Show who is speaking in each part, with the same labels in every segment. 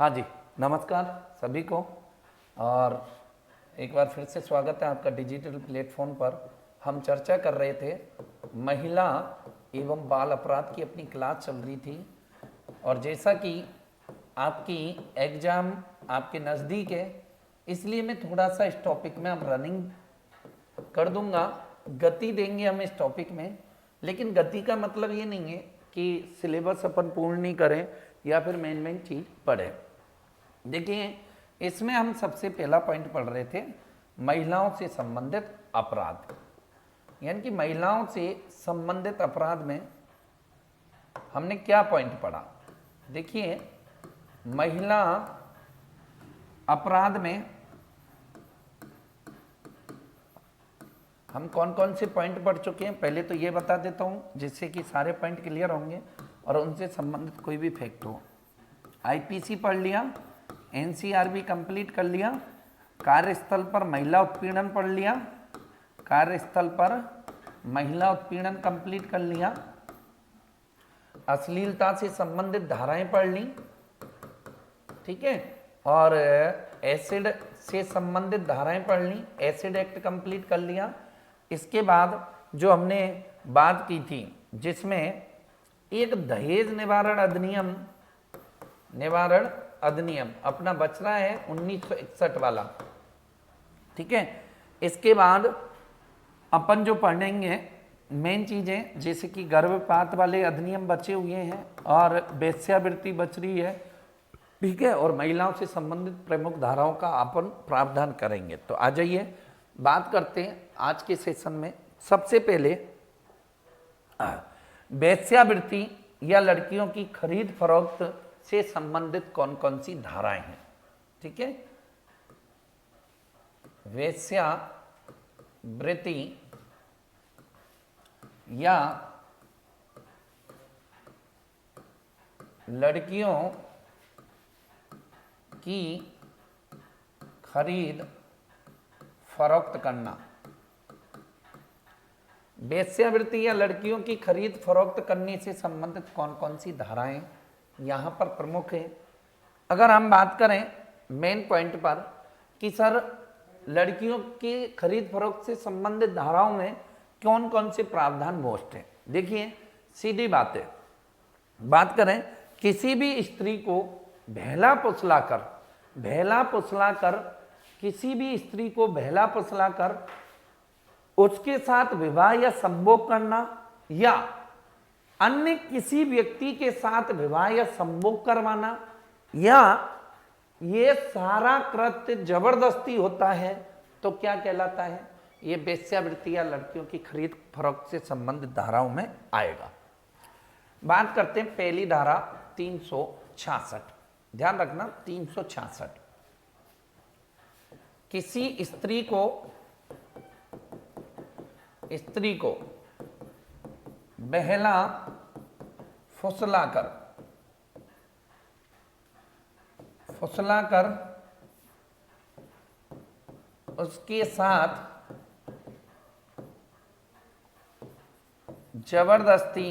Speaker 1: हाँ जी, नमस्कार सभी को। और एक बार फिर से स्वागत है आपका डिजिटल प्लेटफॉर्म पर। हम चर्चा कर रहे थे महिला एवं बाल अपराध की, अपनी क्लास चल रही थी। और जैसा कि आपकी एग्ज़ाम आपके नज़दीक है, इसलिए मैं थोड़ा सा इस टॉपिक में अब रनिंग कर दूंगा, गति देंगे हम इस टॉपिक में। लेकिन गति का मतलब ये नहीं है कि सिलेबस अपन पूर्ण नहीं करें या फिर मेन चीज़ पढ़ें। देखिए, इसमें हम सबसे पहला पॉइंट पढ़ रहे थे महिलाओं से संबंधित अपराध, यानी कि महिलाओं से संबंधित अपराध में हमने क्या पॉइंट पढ़ा। देखिए, महिला अपराध में हम कौन कौन से पॉइंट पढ़ चुके हैं पहले तो ये बता देता हूँ, जिससे कि सारे पॉइंट क्लियर होंगे और उनसे संबंधित कोई भी फैक्ट हो। आईपीसी पढ़ लिया, एनसीआरबी कंप्लीट कर लिया, कार्यस्थल पर महिला उत्पीड़न पढ़ लिया, कार्यस्थल पर महिला उत्पीड़न कंप्लीट कर लिया, अश्लीलता से संबंधित धाराएं पढ़ ली, ठीक है, और एसिड से संबंधित धाराएं पढ़ ली, एसिड एक्ट कंप्लीट कर लिया। इसके बाद जो हमने बात की थी, जिसमें एक दहेज निवारण अधिनियम अपना बच रहा है 1961 वाला, ठीक है। इसके बाद अपन जो पढ़ेंगे मेन चीजें, जैसे कि गर्भपात वाले अधिनियम बचे हुए हैं और वेश्यावृत्ति बच रही है, ठीक है, और महिलाओं से संबंधित प्रमुख धाराओं का अपन प्रावधान करेंगे। तो आ जाइए बात करते हैं आज के सेशन में। सबसे पहले वेश्यावृत्ति या लड़कियों की खरीद फरोख्त से संबंधित कौन कौन सी धाराएं हैं, ठीक है। वेश्यावृत्ति या लड़कियों की खरीद फरोख्त करना, वेश्यावृत्ति या लड़कियों की खरीद फरोख्त करने से संबंधित कौन कौन सी धाराएं यहाँ पर प्रमुख है। अगर हम बात करें मेन पॉइंट पर कि सर लड़कियों की खरीद फरोख्त से संबंधित धाराओं में कौन कौन से प्रावधान मोस्ट हैं, देखिए सीधी बात है। बात करें किसी भी स्त्री को बहला फुसलाकर किसी भी स्त्री को बहला फुसलाकर उसके साथ विवाह या संभोग करना या अन्य किसी व्यक्ति के साथ विवाह या संभोग करवाना, या ये सारा कृत्य जबरदस्ती होता है तो क्या कहलाता है, ये वेश्यावृत्ति या लड़कियों की खरीद फरोख्त से संबंधित धाराओं में आएगा। बात करते हैं पहली धारा 366, ध्यान रखना 366। किसी स्त्री को बहला फुसलाकर उसके साथ जबरदस्ती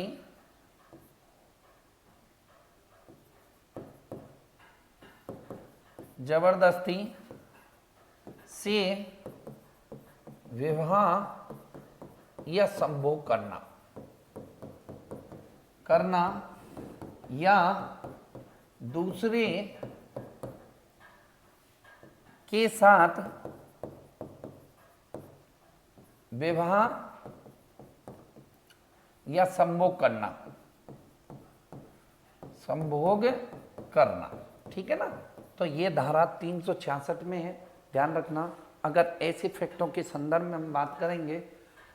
Speaker 1: से विवाह या संभोग करना या दूसरे के साथ विवाह या संभोग करना, ठीक है ना। तो ये धारा 366 में है, ध्यान रखना। अगर ऐसे फैक्टों के संदर्भ में हम बात करेंगे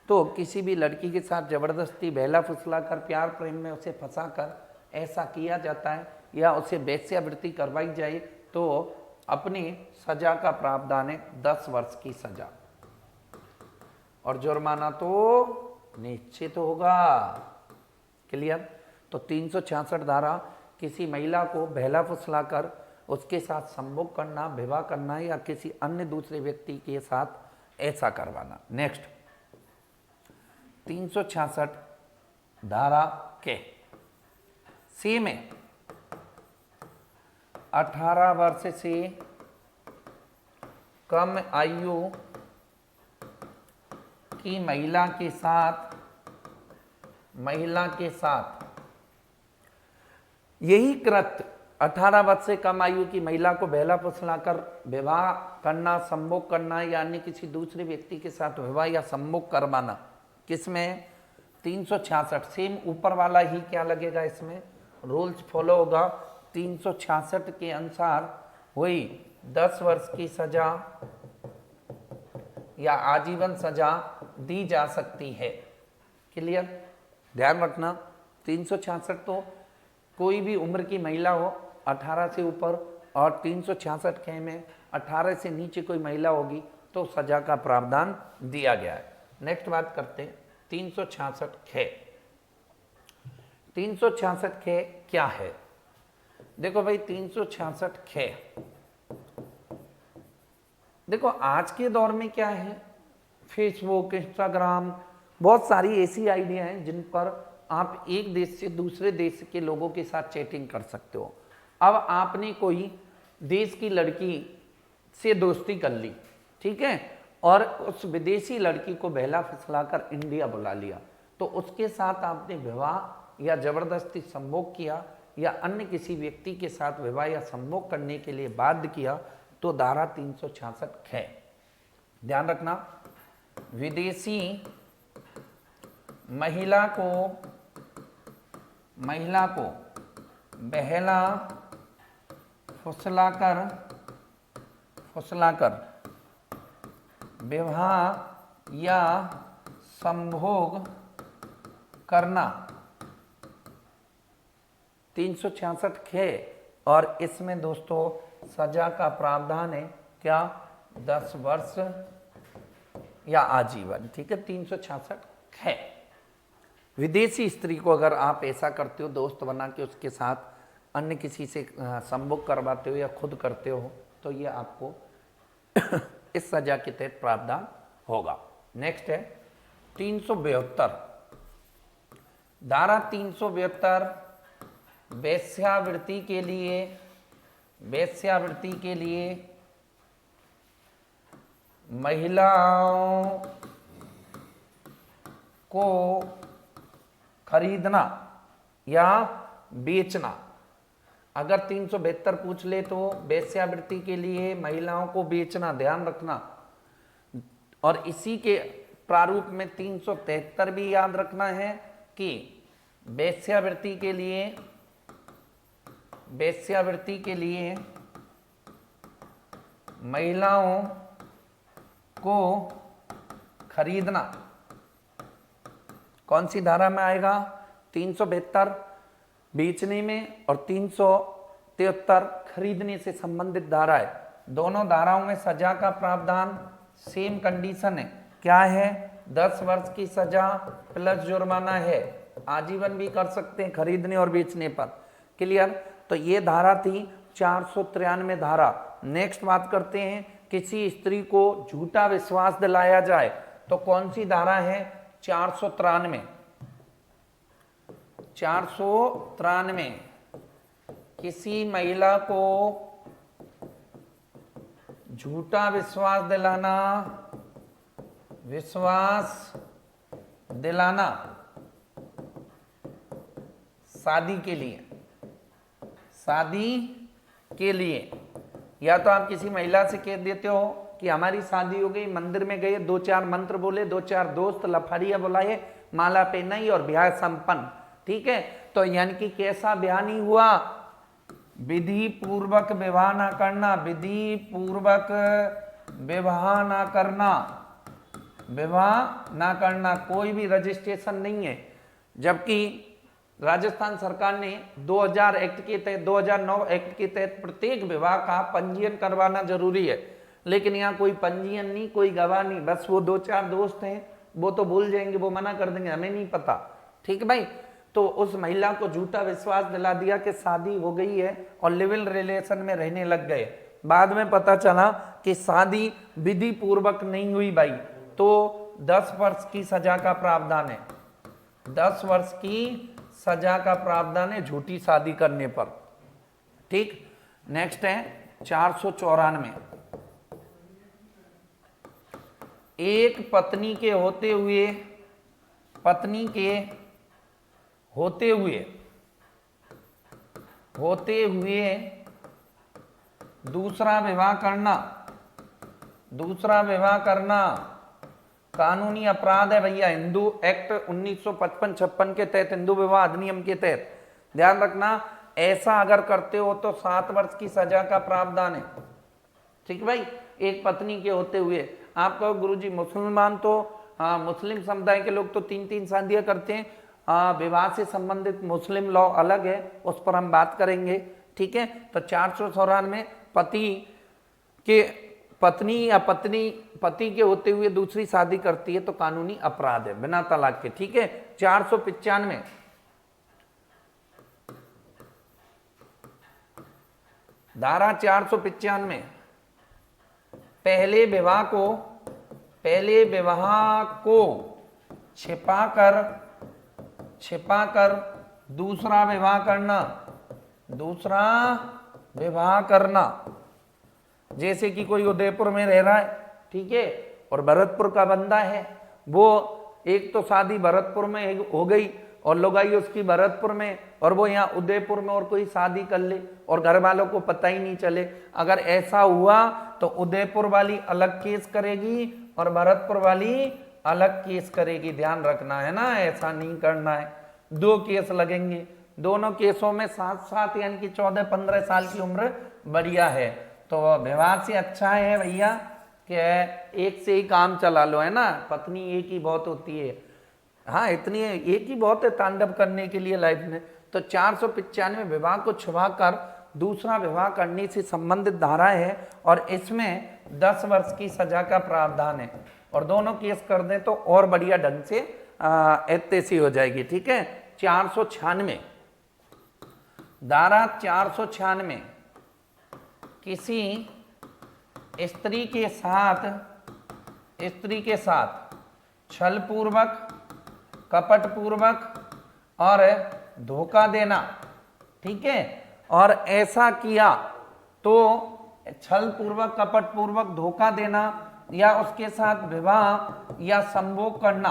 Speaker 1: तो किसी भी लड़की के साथ जबरदस्ती बहला फुसलाकर प्यार प्रेम में उसे फंसाकर ऐसा किया जाता है या उसे वेश्यावृत्ति करवाई जाए तो अपनी सजा का प्रावधान है 10 वर्ष की सजा, और जुर्माना तो निश्चित होगा। क्लियर। तो 366 धारा किसी महिला को बहला फुसलाकर उसके साथ संभोग करना, विवाह करना या किसी अन्य दूसरे व्यक्ति के साथ ऐसा करवाना। नेक्स्ट 366 धारा के सी में 18 वर्ष से कम आयु की महिला के साथ यही कृत्य 18 वर्ष से कम आयु की महिला को बहला फुसलाकर विवाह करना, संभोग करना या अन्य किसी दूसरे व्यक्ति के साथ विवाह या संभोग करवाना, किसमें 366 सेम ऊपर वाला ही क्या लगेगा, इसमें रूल्स फॉलो होगा। 366 के अनुसार हुई 10 वर्ष की सजा या आजीवन सजा दी जा सकती है। क्लियर, ध्यान रखना 366 तो कोई भी उम्र की महिला हो 18 से ऊपर, और 366 खे में 18 से नीचे कोई महिला होगी तो सजा का प्रावधान दिया गया है। नेक्स्ट बात करते हैं 366 खे। 366 खे क्या है? देखो भाई 366 खे, देखो आज के दौर में क्या है, फेसबुक, इंस्टाग्राम, बहुत सारी ऐसी आइडिया हैं जिन पर आप एक देश से दूसरे देश के लोगों के साथ चैटिंग कर सकते हो। अब आपने कोई देश की लड़की से दोस्ती कर ली, ठीक है, और उस विदेशी लड़की को बहला फिसलाकर इंडिया बुला लिया, तो उसके साथ आपने विवाह या जबरदस्ती संभोग किया या अन्य किसी व्यक्ति के साथ विवाह या संभोग करने के लिए बाध्य किया तो धारा 366 है। ध्यान रखना, विदेशी महिला को बहला फुसलाकर विवाह या संभोग करना 366 है। और इसमें दोस्तों सजा का प्रावधान है क्या, 10 वर्ष या आजीवन, ठीक है। 366 है। विदेशी स्त्री को अगर आप ऐसा करते हो, दोस्त बना के उसके साथ अन्य किसी से संभोग करवाते हो या खुद करते हो, तो ये आपको इस सजा के तहत प्रावधान होगा। नेक्स्ट है 372 धारा 372 वेश्यावृत्ति के लिए महिलाओं को खरीदना या बेचना। अगर 372 पूछ ले तो वेश्यावृत्ति के लिए महिलाओं को बेचना, ध्यान रखना। और इसी के प्रारूप में 373 भी याद रखना है कि वेश्यावृत्ति के लिए महिलाओं को खरीदना कौन सी धारा में आएगा, 372 बेचने में और 373 खरीदने से संबंधित धारा है। दोनों धाराओं में सजा का प्रावधान सेम कंडीशन है, क्या है, 10 वर्ष की सजा प्लस जुर्माना है, आजीवन भी कर सकते हैं खरीदने और बेचने पर। क्लियर, तो ये धारा थी 493 धारा। नेक्स्ट बात करते हैं, किसी स्त्री को झूठा विश्वास दिलाया जाए तो कौन सी धारा है, 493। किसी महिला को झूठा विश्वास दिलाना शादी के लिए या तो आप किसी महिला से कह देते हो कि हमारी शादी हो गई, मंदिर में गए, 2-4 मंत्र बोले, 2-4 दोस्त लफारिया बुलाए, माला पहनाई और ब्याह संपन्न, ठीक है। तो यानी कि कैसा ब्याह नहीं हुआ, विधि पूर्वक विवाह ना करना, विवाह ना करना, कोई भी रजिस्ट्रेशन नहीं है। जबकि राजस्थान सरकार ने 2009 एक्ट के तहत प्रत्येक विवाह का पंजीयन करवाना जरूरी है, लेकिन यहाँ कोई पंजीयन नहीं, कोई गवाह नहीं, बस वो 2-4 दोस्त हैं, वो तो भूल जाएंगे, वो मना कर देंगे, हमें नहीं पता, ठीक है भाई। तो उस महिला को झूठा विश्वास दिला दिया कि शादी हो गई है और लिव इन रिलेशन में रहने लग गए, बाद में पता चला कि शादी विधि पूर्वक नहीं हुई भाई, तो 10 वर्ष की सजा का प्रावधान है, 10 वर्ष की सजा का प्रावधान है झूठी शादी करने पर, ठीक। नेक्स्ट है 494। एक पत्नी के होते हुए दूसरा विवाह करना कानूनी अपराध है भैया। हिंदू एक्ट 1955-56 के तहत, हिंदू विवाह अधिनियम के तहत, ध्यान रखना, ऐसा अगर करते हो तो 7 वर्ष की सजा का प्रावधान है। ठीक भाई, एक पत्नी के होते हुए। आप कहो गुरुजी मुसलमान तो मुस्लिम समुदाय के लोग तो 3-3 शादियां करते हैं, विवाह से संबंधित मुस्लिम लॉ अलग है, उस पर हम बात करेंगे। ठीक है, तो 494 पति के होते हुए दूसरी शादी करती है तो कानूनी अपराध है बिना तलाक के। ठीक है, 495 धारा 495 पहले विवाह को छिपाकर दूसरा विवाह करना। जैसे कि कोई उदयपुर में रह रहा है, ठीक है, और भरतपुर का बंदा है, वो एक तो शादी भरतपुर में हो गई और लुगाई उसकी भरतपुर में, और वो यहाँ उदयपुर में और कोई शादी कर ले और घर वालों को पता ही नहीं चले। अगर ऐसा हुआ तो उदयपुर वाली अलग केस करेगी और भरतपुर वाली अलग केस करेगी। ध्यान रखना है ना, ऐसा नहीं करना है। 2 केस लगेंगे, दोनों केसों में 7 यानी कि 14-15 साल की उम्र बढ़िया है। तो विवाह से अच्छा है भैया कि एक से ही काम चला लो, है ना। पत्नी एक ही बहुत होती है, हाँ इतनी एक ही बहुत है तांडव करने के लिए लाइफ में। तो 495 विवाह को छुपाकर दूसरा विवाह करने से संबंधित धारा है और इसमें 10 वर्ष की सजा का प्रावधान है। और दोनों केस कर दें तो और बढ़िया ढंग से एत्तेसी हो जाएगी। ठीक है, 496 धारा 496 किसी स्त्री के साथ छलपूर्वक, कपटपूर्वक और धोखा देना। ठीक है, और ऐसा किया तो छलपूर्वक, कपटपूर्वक धोखा देना या उसके साथ विवाह या संभोग करना।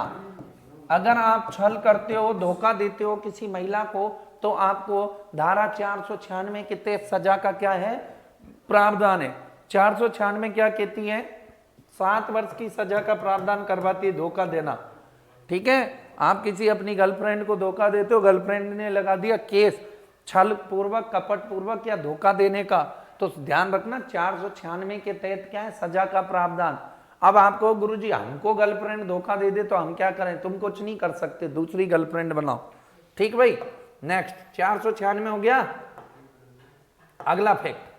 Speaker 1: अगर आप छल करते हो, धोखा देते हो किसी महिला को, तो आपको धारा 496 के तहत सजा का क्या है, प्रावधान है। 496 क्या कहती है, 7 वर्ष की सजा का प्रावधान करवाती है धोखा देना। ठीक है, आप किसी अपनी गर्लफ्रेंड को धोखा देते हो, गर्लफ्रेंड ने लगा दिया केस छल पूर्वक, कपट पूर्वक या धोखा देने का, तो ध्यान रखना 496 के तहत क्या है, सजा का प्रावधान। अब आपको गुरुजी हमको गर्लफ्रेंड धोखा दे दे तो हम क्या करें, तुम कुछ नहीं कर सकते, दूसरी गर्लफ्रेंड बनाओ। ठीक भाई, नेक्स्ट 496 हो गया। अगला फैक्ट,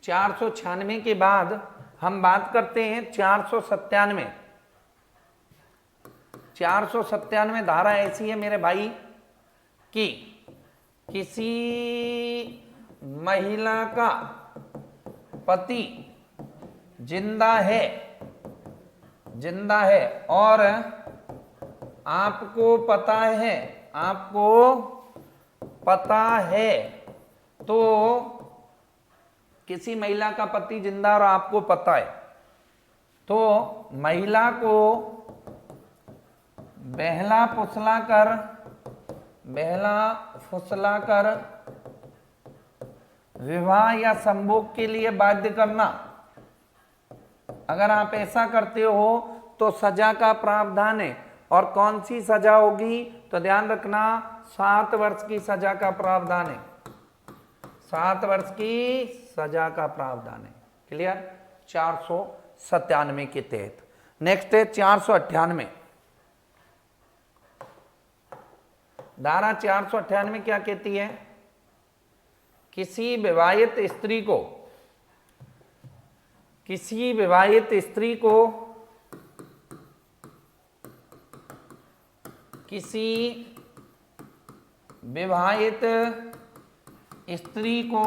Speaker 1: 496 के बाद हम बात करते हैं 497। 497 धारा ऐसी है मेरे भाई कि किसी महिला का पति जिंदा है और आपको पता है, तो किसी महिला का पति जिंदा और आपको पता है तो महिला को बहला फुसला कर विवाह या संभोग के लिए बाध्य करना। अगर आप ऐसा करते हो तो सजा का प्रावधान है। और कौन सी सजा होगी, तो ध्यान रखना 7 वर्ष की सजा का प्रावधान है। 7 वर्ष की सजा का प्रावधान है। क्लियर, 497 के तहत। नेक्स्ट है 498 धारा 498 क्या कहती है, किसी विवाहित स्त्री को किसी विवाहित स्त्री को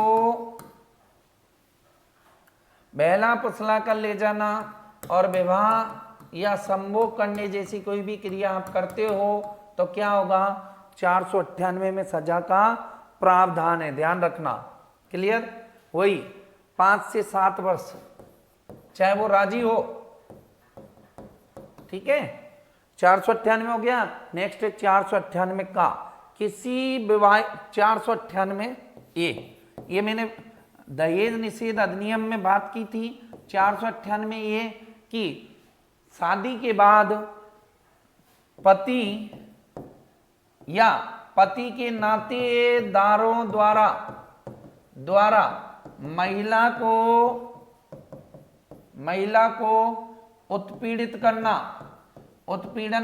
Speaker 1: बहला फुसला कर ले जाना और विवाह या संभोग करने जैसी कोई भी क्रिया आप करते हो तो क्या होगा, 498 में सजा का प्रावधान है, ध्यान रखना। क्लियर? वही 5 से 7 वर्ष, चाहे वो राजी हो। ठीक है, 498 हो गया। नेक्स्ट है 498 का, किसी विवाह 498 ये मैंने दहेज निषेध अधिनियम में बात की थी। 498 ये कि शादी के बाद पति या पति के नातेदारों द्वारा महिला को उत्पीड़न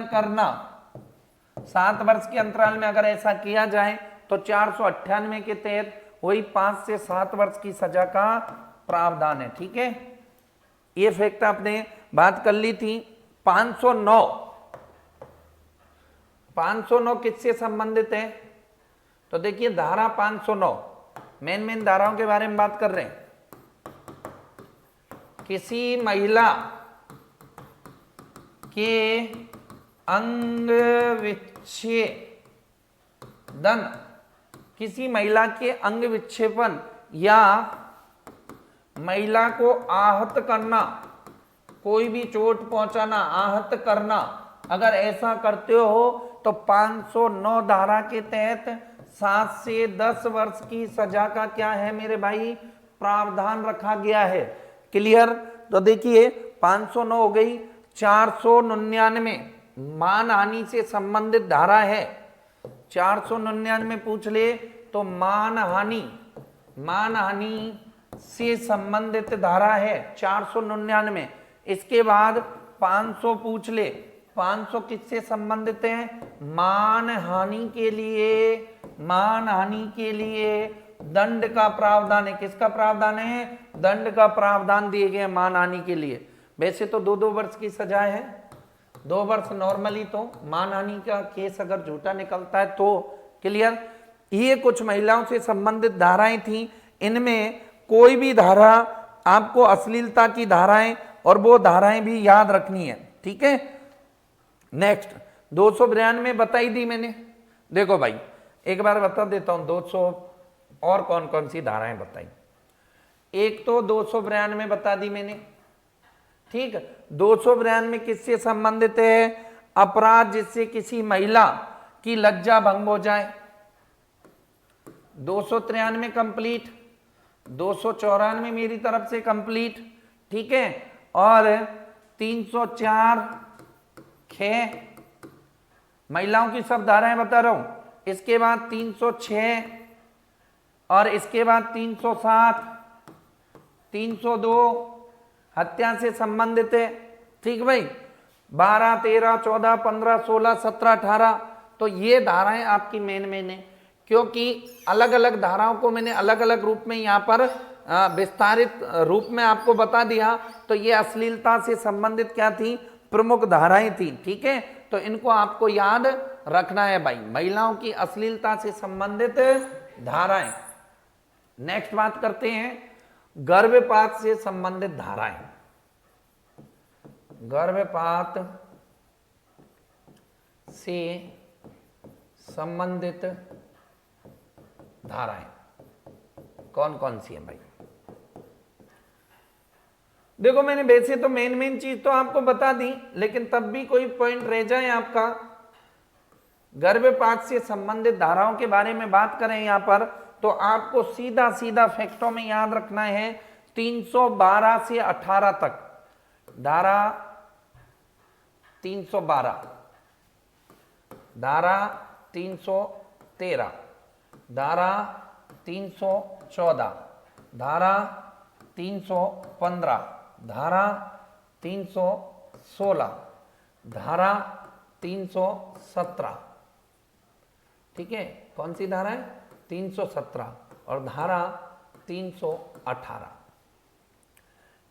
Speaker 1: करना 7 वर्ष के अंतराल में अगर ऐसा किया जाए तो 498 के तहत वही 5 से 7 वर्ष की सजा का प्रावधान है। ठीक है, ये फैक्ट आपने बात कर ली थी। 509 किससे संबंधित है? तो देखिए धारा 509 मेन धाराओं के बारे में बात कर रहे हैं। किसी महिला के अंग विच्छेदन, किसी महिला के अंग विक्षेपण या महिला को आहत करना, कोई भी चोट पहुंचाना, आहत करना, अगर ऐसा करते हो तो 509 धारा के तहत 7 से 10 वर्ष की सजा का क्या है मेरे भाई? प्रावधान रखा गया है। क्लियर? तो देखिए 509 हो गई। 499 मानहानि से संबंधित धारा है। 499 पूछ ले तो मानहानि से संबंधित धारा है 499। इसके बाद 500 पूछ ले, 500 किससे संबंधित है? मानहानि के लिए दंड का प्रावधान है। किसका प्रावधान है? दंड का प्रावधान दिए गए मानहानि के लिए। वैसे तो 2-2 वर्ष की सजा है, 2 वर्ष नॉर्मली। तो मानहानि का केस अगर झूठा निकलता है तो क्लियर। ये कुछ महिलाओं से संबंधित धाराएं थी। इनमें कोई भी धारा आपको अश्लीलता की धाराएं और वो धाराएं भी याद रखनी है। ठीक है, नेक्स्ट 292 बताई दी मैंने। देखो भाई एक बार बता देता हूं 200 और कौन कौन सी धाराएं बताई। एक तो 292 बता दी मैंने। ठीक, 292 किससे संबंधित है? अपराध जिससे किसी महिला की लज्जा भंग हो जाए। 293 कंप्लीट, 294 मेरी तरफ से कंप्लीट। ठीक है, और 304 महिलाओं की सब धाराएं बता रहा हूं। इसके बाद 306 और इसके बाद 307, 302 हत्या से संबंधित है। ठीक भाई, 12, 13, 14, 15, 16, 17, 18 तो ये धाराएं आपकी मेन है, क्योंकि अलग अलग धाराओं को मैंने अलग अलग रूप में यहाँ पर विस्तारित रूप में आपको बता दिया। तो ये अश्लीलता से संबंधित क्या थी? प्रमुख धाराएं थी। ठीक है, तो इनको आपको याद रखना है भाई, महिलाओं की अश्लीलता से संबंधित धाराएं। नेक्स्ट बात करते हैं गर्भपात से संबंधित धाराएं। गर्भपात से संबंधित धाराएं कौन कौन सी है भाई? देखो मैंने वैसे तो मेन चीज तो आपको बता दी, लेकिन तब भी कोई पॉइंट रह जाए आपका। गर्भपात से संबंधित धाराओं के बारे में बात करें यहां पर, तो आपको सीधा फैक्टों में याद रखना है 312 से 18 तक। धारा 312, धारा 313, धारा 314, धारा 315, धारा 316, धारा 317। ठीक है, कौन सी धारा है? 317 और धारा 318।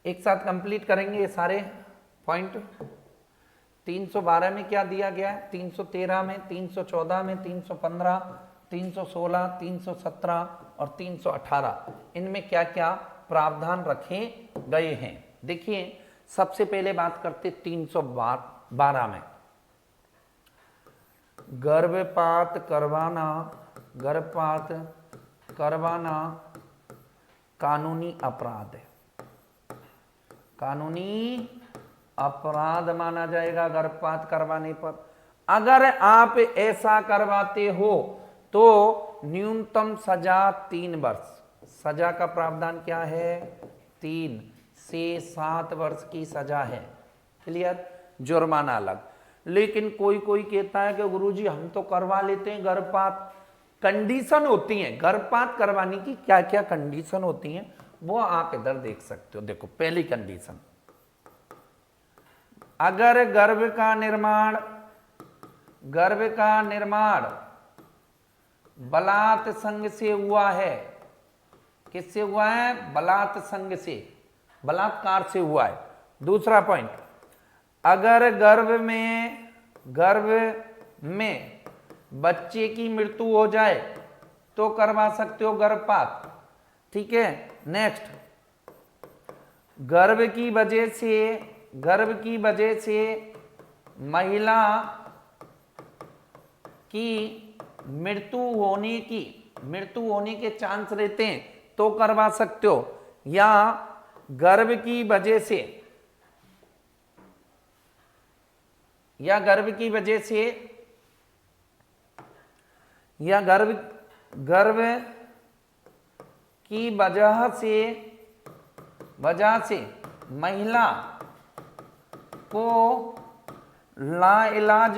Speaker 1: एक साथ कंप्लीट करेंगे ये सारे पॉइंट। 312 में क्या दिया गया है? 313 में, 314 में, 315, 316, 317 और 318, इनमें क्या क्या प्रावधान रखे गए हैं। देखिए सबसे पहले बात करते 312 में। गर्भपात करवाना कानूनी अपराध है, कानूनी अपराध माना जाएगा गर्भपात करवाने पर। अगर आप ऐसा करवाते हो तो न्यूनतम सजा 3 वर्ष। सजा का प्रावधान क्या है? 3 से 7 वर्ष की सजा है। क्लियर? जुर्माना अलग। लेकिन कोई कोई कहता है कि गुरुजी हम तो करवा लेते हैं गर्भपात। कंडीशन होती है गर्भपात करवाने की, क्या क्या कंडीशन होती हैं वो आप इधर देख सकते हो। देखो, पहली कंडीशन, अगर गर्भ का निर्माण बलात् संग से हुआ है। किससे हुआ है? बलात् संग से, बलात्कार से हुआ है। दूसरा पॉइंट, अगर गर्भ में बच्चे की मृत्यु हो जाए तो करवा सकते हो गर्भपात। ठीक है। नेक्स्ट, गर्भ की वजह से महिला की मृत्यु होने के चांस रहते हैं तो करवा सकते हो। या गर्भ की वजह से महिला को लाइलाज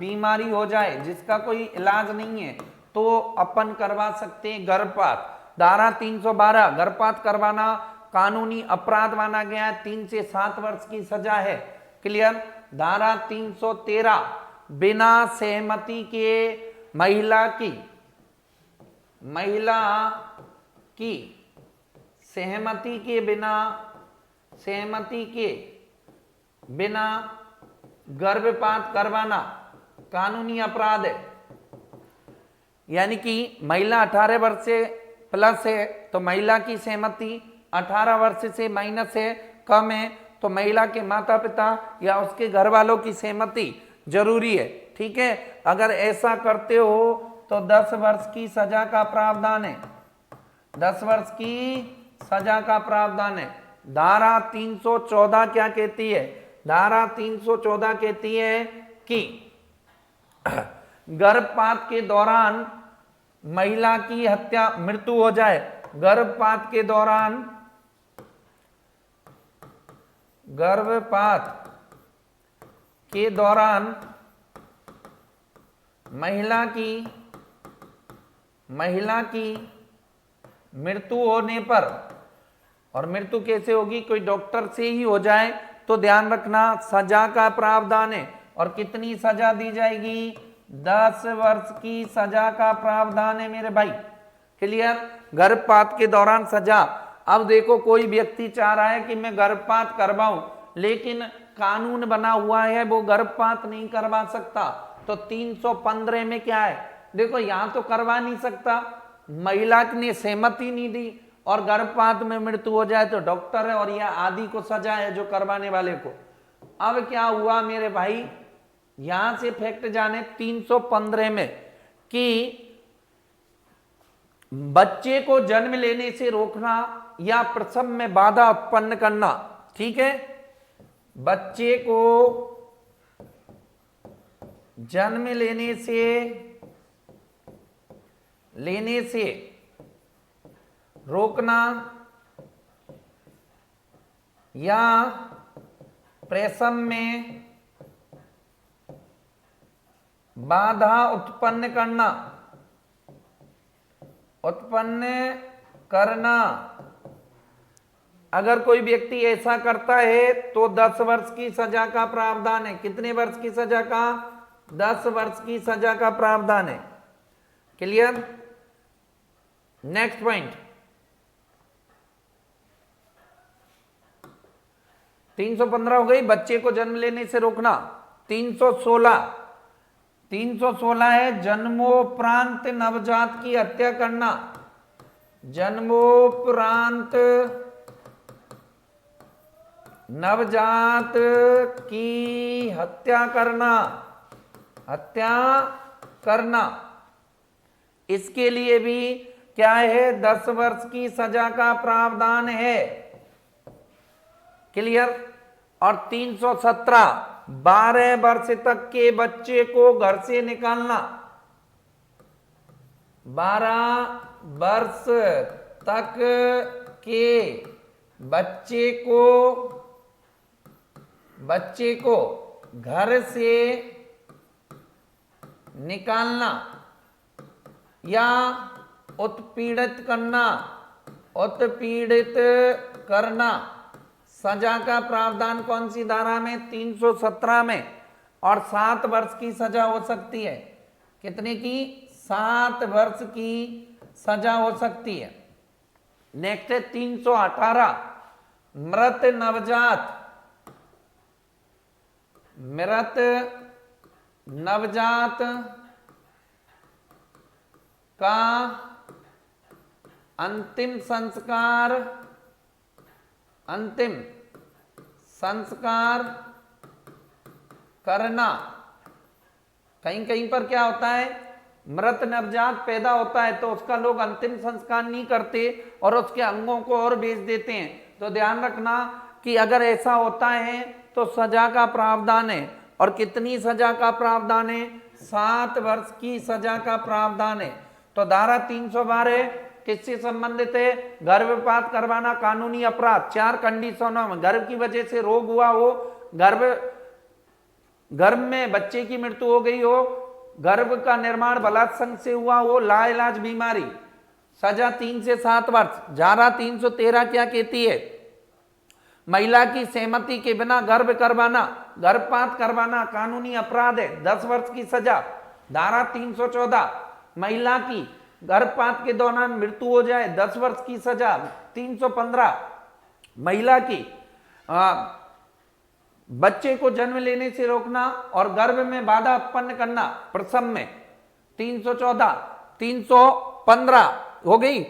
Speaker 1: बीमारी हो जाए जिसका कोई इलाज नहीं है तो अपन करवा सकते हैं गर्भपात। धारा 312 गर्भपात करवाना कानूनी अपराध माना गया है, 3 से 7 वर्ष की सजा है। क्लियर? धारा 313 बिना सहमति के महिला की सहमति के बिना गर्भपात करवाना कानूनी अपराध है। यानी कि महिला 18 वर्ष से प्लस है तो महिला की सहमति, 18 वर्ष से माइनस है, कम है तो महिला के माता पिता या उसके घर वालों की सहमति जरूरी है। ठीक है। अगर ऐसा करते हो तो 10 वर्ष की सजा का प्रावधान है। 10 वर्ष की सजा का प्रावधान है। धारा 314 क्या कहती है? धारा 314 कहती है कि गर्भपात के दौरान महिला की मृत्यु हो जाए, गर्भपात के दौरान महिला की मृत्यु होने पर, और मृत्यु कैसे होगी? कोई डॉक्टर से ही हो जाए तो ध्यान रखना सजा का प्रावधान है। और कितनी सजा दी जाएगी? 10 वर्ष की सजा का प्रावधान है मेरे भाई। क्लियर? गर्भपात के दौरान सजा। अब देखो, कोई व्यक्ति चाह रहा है कि मैं गर्भपात करवाऊं लेकिन कानून बना हुआ है वो गर्भपात नहीं करवा सकता, तो 315 में क्या है? देखो, यहां तो करवा नहीं सकता, महिला ने सहमति नहीं दी और गर्भपात में मृत्यु हो जाए तो डॉक्टर है और यह आदि को सजा है जो करवाने वाले को। अब क्या हुआ मेरे भाई? यहां से फैक्ट जाने 315 में कि बच्चे को जन्म लेने से रोकना या प्रसव में बाधा उत्पन्न करना। ठीक है। बच्चे को जन्म लेने से रोकना या प्रसव में बाधा उत्पन्न करना। अगर कोई व्यक्ति ऐसा करता है तो 10 वर्ष की सजा का प्रावधान है। कितने वर्ष की सजा का? 10 वर्ष की सजा का प्रावधान है। क्लियर? नेक्स्ट पॉइंट, 315 हो गई, बच्चे को जन्म लेने से रोकना। 316 है जन्मोपरांत नवजात की हत्या करना। जन्मोपरांत नवजात की हत्या करना। इसके लिए भी क्या है, 10 वर्ष की सजा का प्रावधान है। क्लियर। और 317, 12 वर्ष तक के बच्चे को घर से निकालना, 12 वर्ष तक के बच्चे को घर से निकालना या उत्पीड़ित करना, सजा का प्रावधान कौन सी धारा में, 317 में। और 7 वर्ष की सजा हो सकती है। कितने की, 7 वर्ष की सजा हो सकती है। नेक्स्ट है 318, मृत नवजात का अंतिम संस्कार करना। कहीं कहीं पर क्या होता है, मृत नवजात पैदा होता है तो उसका लोग अंतिम संस्कार नहीं करते और उसके अंगों को और बेच देते हैं। तो ध्यान रखना कि अगर ऐसा होता है तो सजा का प्रावधान है। और कितनी सजा का प्रावधान है, 7 वर्ष की सजा का प्रावधान है। तो धारा 312 किससे संबंधित है, गर्भपात करवाना कानूनी अपराध। 4 कंडीशनों में, गर्भ की वजह से रोग हुआ हो, गर्भ में बच्चे की मृत्यु हो गई हो, गर्भ का निर्माण बलात्संग से हुआ हो, लाइलाज बीमारी, सजा 3 से 7 वर्ष। धारा 313 क्या कहती है, महिला की सहमति के बिना गर्भपात करवाना कानूनी अपराध है, 10 वर्ष की सजा। धारा 314, महिला की गर्भपात के दौरान मृत्यु हो जाए, 10 वर्ष की सजा। 315, महिला की बच्चे को जन्म लेने से रोकना और गर्भ में बाधा उत्पन्न करना प्रसव में। 314, 315 हो गई।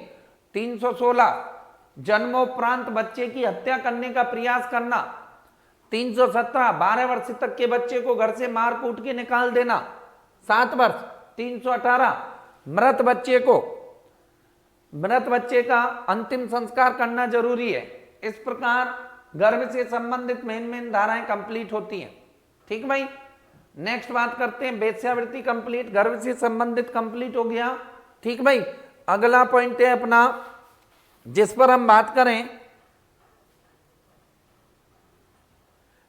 Speaker 1: 316, जन्मोपरांत बच्चे की हत्या करने का प्रयास करना। 317, 12 वर्ष तक के बच्चे को घर से मार कूट के निकाल देना, 7 वर्ष। 318, मृत बच्चे का अंतिम संस्कार करना जरूरी है। इस प्रकार गर्भ से संबंधित मेन धाराएं कंप्लीट होती हैं। ठीक भाई। नेक्स्ट बात करते हैं वेश्यावृत्ति कंप्लीट, गर्भ से संबंधित कंप्लीट हो गया। ठीक भाई। अगला पॉइंट है अपना जिस पर हम बात करें,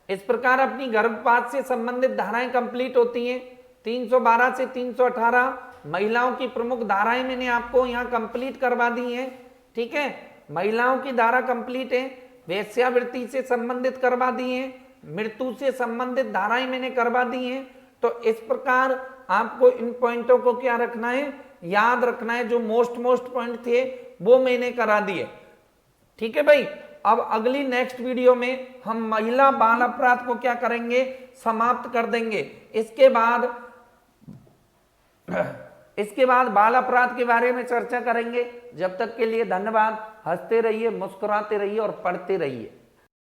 Speaker 1: इस प्रकार अपनी गर्भपात से संबंधित धाराएं कंप्लीट होती हैं। 312 से 318 महिलाओं की प्रमुख धाराएं मैंने आपको यहां कंप्लीट करवा दी हैं। ठीक है, महिलाओं की धारा कंप्लीट है, वेश्यावृत्ति से संबंधित करवा दी है, मृत्यु से संबंधित धाराएं मैंने करवा दी हैं। तो इस प्रकार आपको इन पॉइंटों को क्या रखना है, याद रखना है। जो मोस्ट पॉइंट थे वो मैंने करा दिए। ठीक है भाई। अब अगली नेक्स्ट वीडियो में हम महिला बाल अपराध को क्या करेंगे, समाप्त कर देंगे। इसके बाद बाल अपराध के बारे में चर्चा करेंगे। जब तक के लिए धन्यवाद। हंसते रहिए, मुस्कुराते रहिए और पढ़ते रहिए।